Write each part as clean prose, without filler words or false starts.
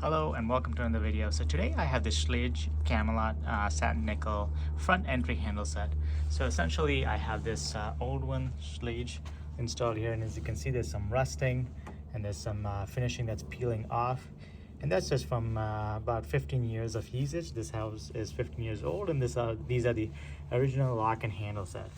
Hello and welcome to another video. So today I have the Schlage Camelot satin nickel front entry handle set. So essentially I have this old one Schlage installed here, and as you can see there's some rusting and there's some finishing that's peeling off, and that's just from about 15 years of usage. This house is 15 years old, and these are the original lock and handle set.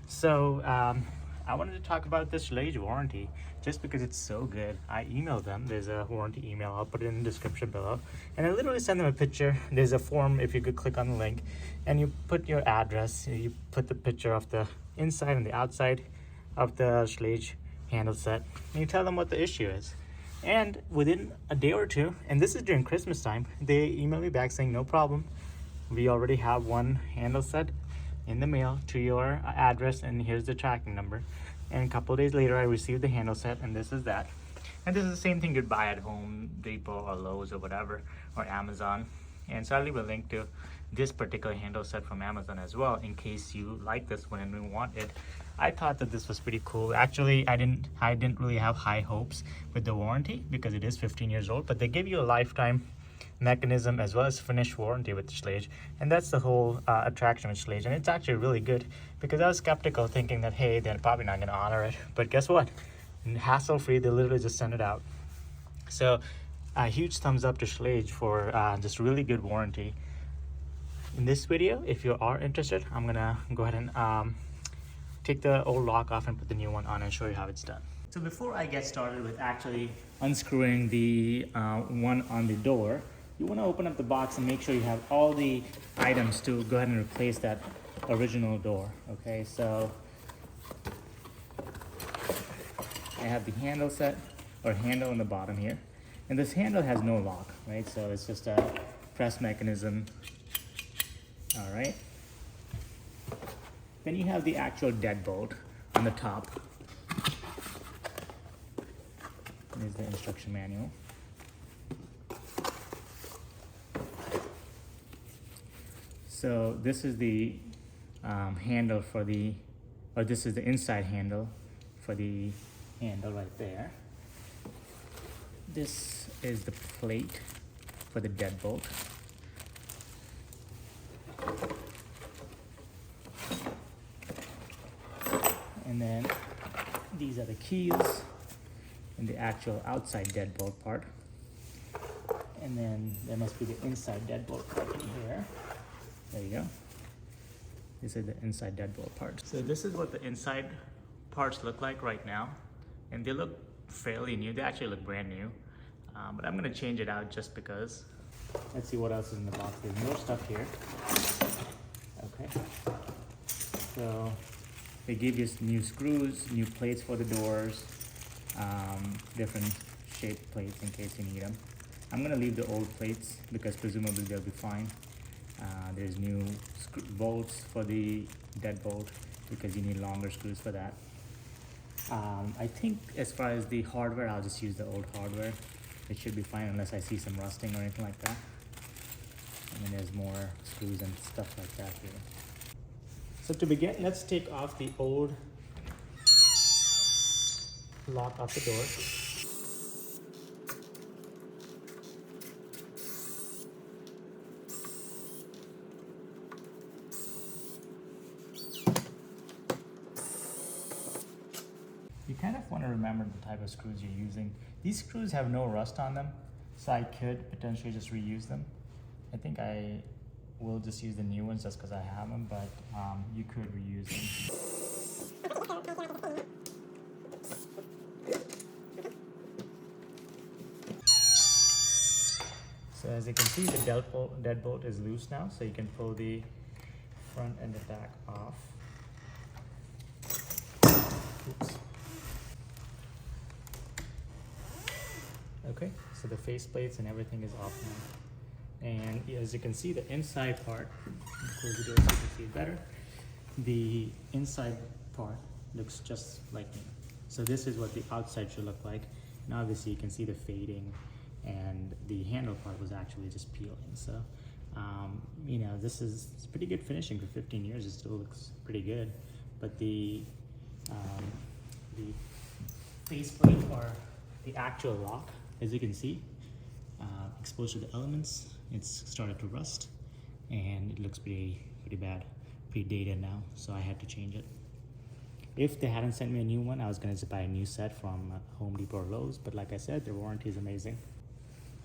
So I wanted to talk about this Schlage warranty just because it's so good. I emailed them. There's a warranty email. I'll put it in the description below. And I literally send them a picture. There's a form if you could click on the link and you put your address. You put the picture of the inside and the outside of the Schlage handle set. And you tell them what the issue is. And within a day or two, and this is during Christmas time, they email me back saying, no problem. We already have one handle set in the mail to your address, and here's the tracking number. And a couple of days later I received the handle set, and this is that. And this is the same thing you'd buy at Home Depot or Lowe's or whatever, or Amazon. And so I'll leave a link to this particular handle set from Amazon as well, in case you like this one and you want it. I thought that this was pretty cool. Actually, I didn't really have high hopes with the warranty because it is 15 years old, but they give you a lifetime mechanism as well as finish warranty with Schlage, and that's the whole attraction with Schlage. And it's actually really good because I was skeptical, thinking that hey, they're probably not going to honor it, but guess what, hassle free, they literally just send it out. So a huge thumbs up to Schlage for just really good warranty. In this video, if you are interested, I'm gonna go ahead and take the old lock off and put the new one on and show you how it's done. So before I get started with actually unscrewing the one on the door, you want to open up the box and make sure you have all the items to go ahead and replace that original door. Okay, so I have the handle set, or handle on the bottom here, and this handle has no lock, right? So it's just a press mechanism. All right, then you have the actual deadbolt on the top. Here's the instruction manual. So this is the handle for the, or this is the inside handle for the handle right there. This is the plate for the deadbolt. And then these are the keys and the actual outside deadbolt part. And then there must be the inside deadbolt part in here. There you go. This is the inside deadbolt part. So this is what the inside parts look like right now. And they look fairly new. They actually look brand new. But I'm gonna change it out just because. Let's see what else is in the box. There's more stuff here. Okay. So they give you new screws, new plates for the doors, different shaped plates in case you need them. I'm gonna leave the old plates because presumably they'll be fine. There's new bolts for the deadbolt because you need longer screws for that. I think as far as the hardware, I'll just use the old hardware. It should be fine unless I see some rusting or anything like that. And then there's more screws and stuff like that here. So to begin, let's take off the old lock off the door. You kind of want to remember the type of screws you're using. These screws have no rust on them, so I could potentially just reuse them. I think I will just use the new ones just because I have them, but you could reuse them. So as you can see, the deadbolt is loose now, so you can pull the front and the back off. Oops. Okay, so the face plates and everything is off now. And as you can see, the inside part, close the door so you can see it better. The inside part looks just like new. So this is what the outside should look like. And obviously you can see the fading, and the handle part was actually just peeling. So, you know, it's pretty good finishing for 15 years. It still looks pretty good. But the faceplate, or the actual lock, as you can see, exposed to the elements, it's started to rust, and it looks pretty bad, pretty dated now, so I had to change it. If they hadn't sent me a new one, I was going to buy a new set from Home Depot or Lowe's, but like I said, their warranty is amazing.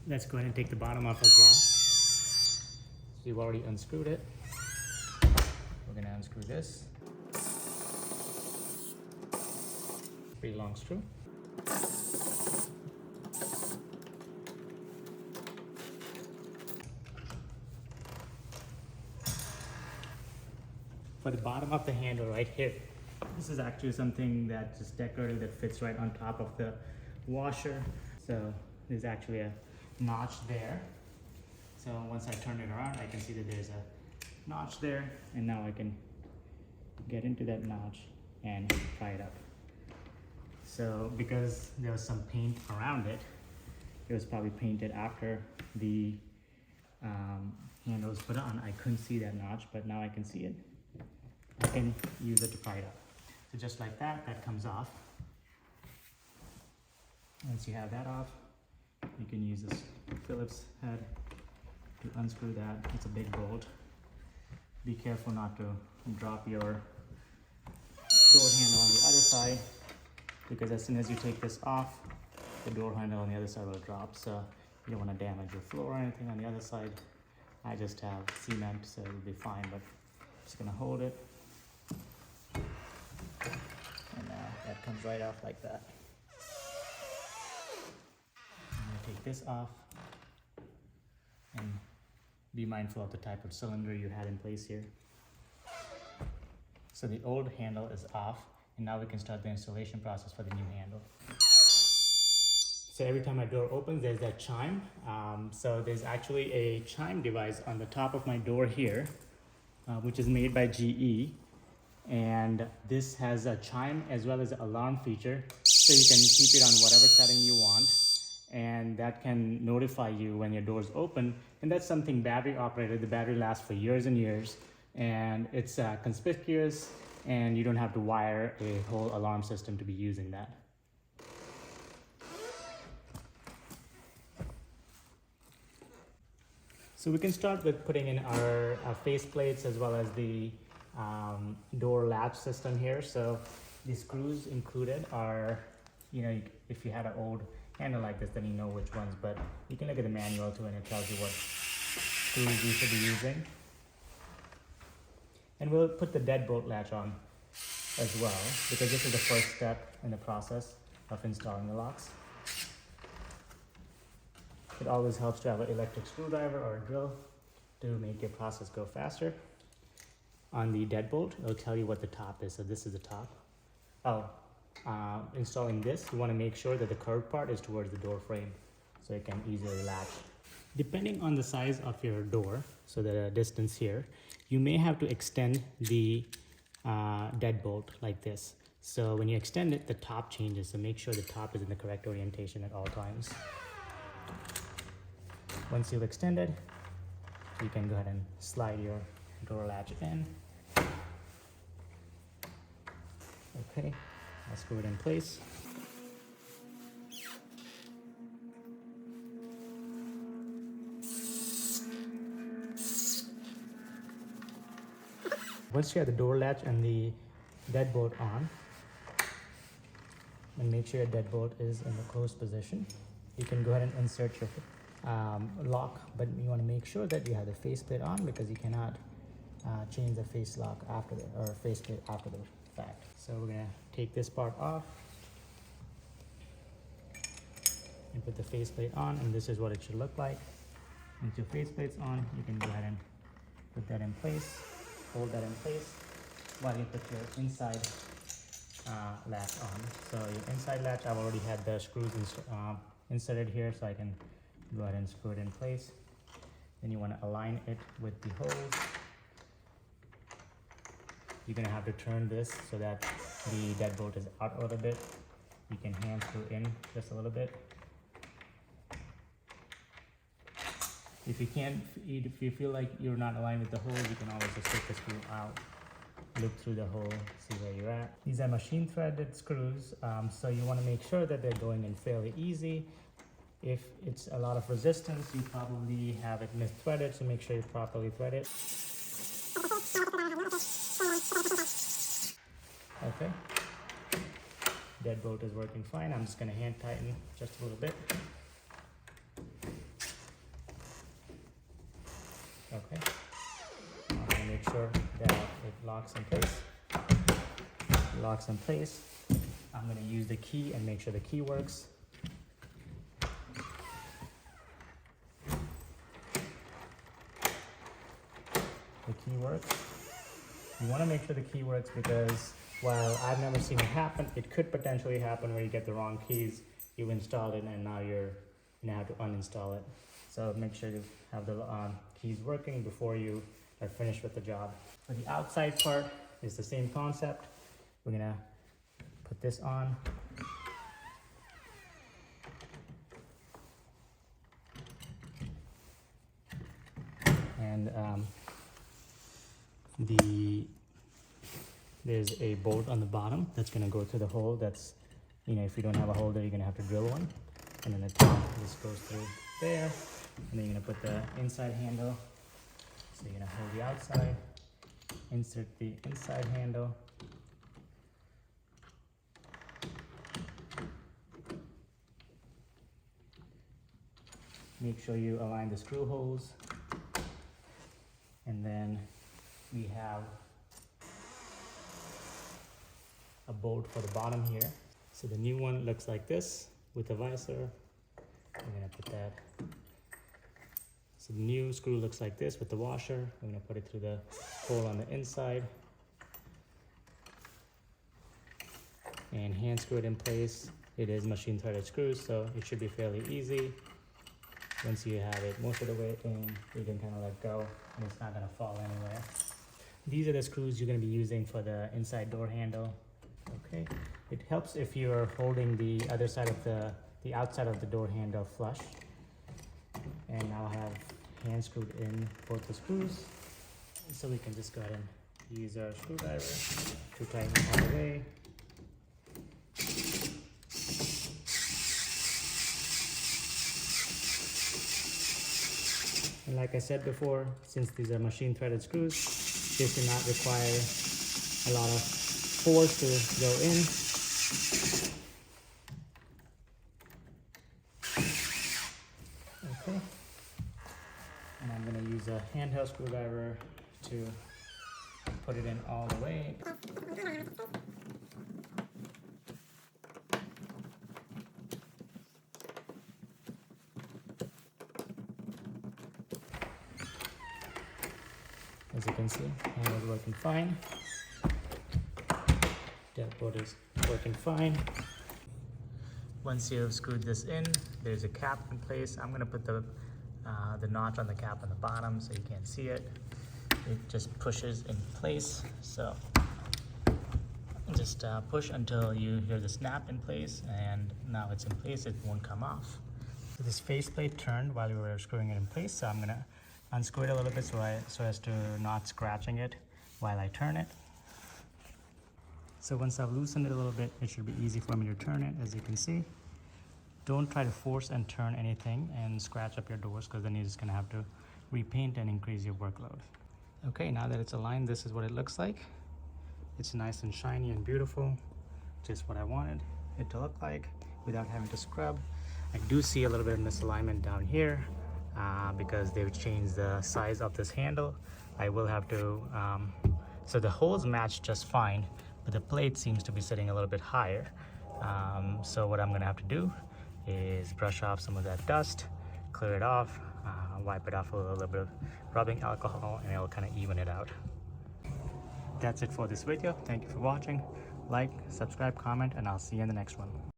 Let's go ahead and take the bottom off as well. So we've already unscrewed it. We're going to unscrew this. Pretty long screw. For the bottom of the handle right here, this is actually something that just decorative that fits right on top of the washer. So there's actually a notch there. So once I turn it around, I can see that there's a notch there, and now I can get into that notch and pry it up. So because there was some paint around it, it was probably painted after the handle was put on. I couldn't see that notch, but now I can see it. I can use it to pry it up. So just like that, that comes off. Once you have that off, you can use this Phillips head to unscrew that. It's a big bolt. Be careful not to drop your door handle on the other side, because as soon as you take this off, the door handle on the other side will drop. So you don't want to damage your floor or anything on the other side. I just have cement, so it'll be fine, but I'm just gonna hold it. And now that comes right off like that. I'm gonna take this off and be mindful of the type of cylinder you had in place here. So the old handle is off, and now we can start the installation process for the new handle. So every time my door opens, there's that chime. So there's actually a chime device on the top of my door here, which is made by GE. And this has a chime as well as an alarm feature, so you can keep it on whatever setting you want, and that can notify you when your door's open. And that's something battery operated. The battery lasts for years and years, and it's conspicuous, and you don't have to wire a whole alarm system to be using that. So we can start with putting in our face plates as well as the door latch system here. So the screws included are, if you had an old handle like this, then you know which ones, but you can look at the manual too, and it tells you what screws you should be using. And we'll put the deadbolt latch on as well, because this is the first step in the process of installing the locks. It always helps to have an electric screwdriver or a drill to make your process go faster. On the deadbolt, it'll tell you what the top is. So this is the top. Installing this, you want to make sure that the curved part is towards the door frame, so it can easily latch. Depending on the size of your door, so the distance here, you may have to extend the deadbolt like this. So when you extend it, the top changes. So make sure the top is in the correct orientation at all times. Once you've extended, you can go ahead and slide your door latch in. Okay, I'll screw it in place. Once you have the door latch and the deadbolt on, and make sure your deadbolt is in the closed position, you can go ahead and insert your lock, but you want to make sure that you have the faceplate on, because you cannot change the face lock faceplate after the fact. So we're going to take this part off and put the faceplate on, and this is what it should look like. Once your faceplate's on, you can go ahead and put that in place, hold that in place while you put your inside latch on. So your inside latch, I've already had the screws inserted here, so I can go ahead and screw it in place. Then you want to align it with the holes. You're going to have to turn this so that the deadbolt is out a little bit. You can hand screw in just a little bit. If you feel like you're not aligned with the hole, you can always just take the screw out, look through the hole, see where you're at. These are machine threaded screws, so you want to make sure that they're going in fairly easy. If it's a lot of resistance, you probably have it mis-threaded, so make sure you properly thread it. Okay. Deadbolt is working fine. I'm just going to hand tighten just a little bit. Okay. I'm going to make sure that it locks in place. Locks in place. I'm going to use the key and make sure the key works. The key works. You want to make sure the key works because while I've never seen it happen, it could potentially happen where you get the wrong keys, you installed it, and now you have to uninstall it. So make sure you have the keys working before you are finished with the job. For the outside part, it's the same concept. We're gonna put this on. And there's a bolt on the bottom that's going to go through the hole. That's, if you don't have a hole there, you're going to have to drill one. And then the top just goes through there. And then you're going to put the inside handle. So you're going to hold the outside, insert the inside handle. Make sure you align the screw holes. And then we have a bolt for the bottom here. So the new one looks like this with a visor. I'm gonna put that. So the new screw looks like this with the washer. I'm gonna put it through the hole on the inside. And hand screw it in place. It is machine threaded screws, so it should be fairly easy. Once you have it most of the way in, you can kind of let go and it's not gonna fall anywhere. These are the screws you're gonna be using for the inside door handle. Okay, it helps if you're holding the other side of the outside of the door handle flush. And I'll have hand screwed in both the screws. So we can just go ahead and use our screwdriver to tighten all the way. And like I said before, since these are machine threaded screws, this do not require a lot of force to go in. Okay. And I'm going to use a handheld screwdriver to put it in all the way. As you can see, handle is working fine. Deadbolt is working fine. Once you've screwed this in, there's a cap in place. I'm going to put the notch on the cap on the bottom so you can't see it. It just pushes in place. So just push until you hear the snap in place, and now it's in place. It won't come off. So this faceplate turned while we were screwing it in place, so I'm going to unscrew it a little bit so as to not scratching it while I turn it. So once I've loosened it a little bit, it should be easy for me to turn it, as you can see. Don't try to force and turn anything and scratch up your doors, because then you're just going to have to repaint and increase your workload. Okay, now that it's aligned, this is what it looks like. It's nice and shiny and beautiful, just what I wanted it to look like without having to scrub. I do see a little bit of misalignment down here because they've changed the size of this handle. I will have to, so the holes match just fine, but the plate seems to be sitting a little bit higher. So what I'm gonna have to do is brush off some of that dust, clear it off, wipe it off with a little bit of rubbing alcohol, and it'll kind of even it out. That's it for this video. Thank you for watching. Like, subscribe, comment, and I'll see you in the next one.